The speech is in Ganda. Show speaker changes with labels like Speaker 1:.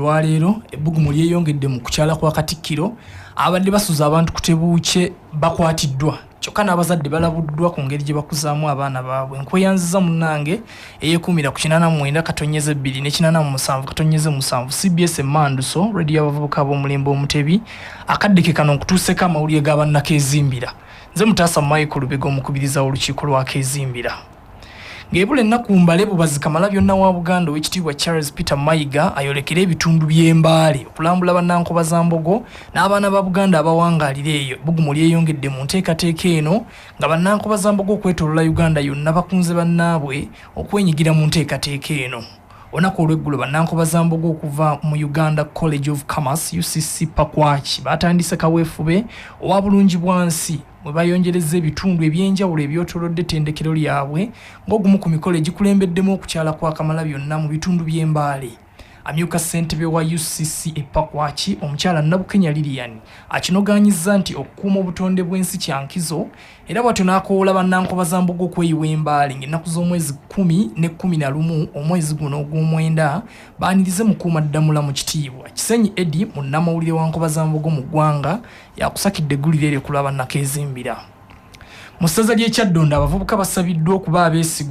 Speaker 1: olwaleero ebbugumu lyeyongedde mu kukyala kwa Katikkiro abadde basuza abantu ku Tebuukye bakwatiddwa kyokka n'abazadde balabuddwa ku ngeri gye bakuzaamu abaana baabwe. Nkweyanziza munnange eyeekuumira ku 89/2/87 CBS Emmanduso radio y'abavubuka b'omulembe Omutebi akaddeke kano nkutuuseko amawulire g'Abannakeezimbira. Nze Mutaasa Michael Lubega omukubiriza olukiiko lwa Keezimbira. Ng'ebula ennaku mbale bubazi Kamalabyonna wa Buganda ow'ekitiibwa Charles Peter Mayiga ayolekera ebitundu by'embaale okulambula bannankobaza-mbogo n'abaana ba Buganda abawangaalira eyo ebbugumu lyeyongedde mu nteekateeka eno nga bannankobaza-mbogo okwetoolola Uganda yonna bakunze bannaabwe okwenyigira mu nteekateeka eno. Olunaku olw'eggulo bannankobaza-mbogo okuva mu Uganda College of Commerce UCC Pakwach batandise kaweefube owa bulungi bwansi mwe bayongereza ebitundu ebyenjawulo ebyotolodde ettendekero lyabwe ng'ogumu ku mikolo egikulembeddemu okukyala kwa Kamalabyonna mu bitundu by'embaale. Amyuka ssentebe wa UCC Pakwach omukyala Nabukenya Lilian akinogaanyizza nti okukuuma obutonde bw'ensi kyankizo era bw'atyo n'akoola bannankobaza-mbogo okweyiwa embaale ng'ennaku z'omwezi 10 ne 11 omwezi guno ogw'omwenda baanirize mu kuumaddamula mu kitiibwa. Kisenyi Eddie munnamawulire wa Nkobaza-mbogo mu ggwanga yakusakidde eggulire eryo ku lw'Abannakeezimbira. Mu ssaza ly'e Kyaddondo abavubuka basabiddwa okuba abeesigwa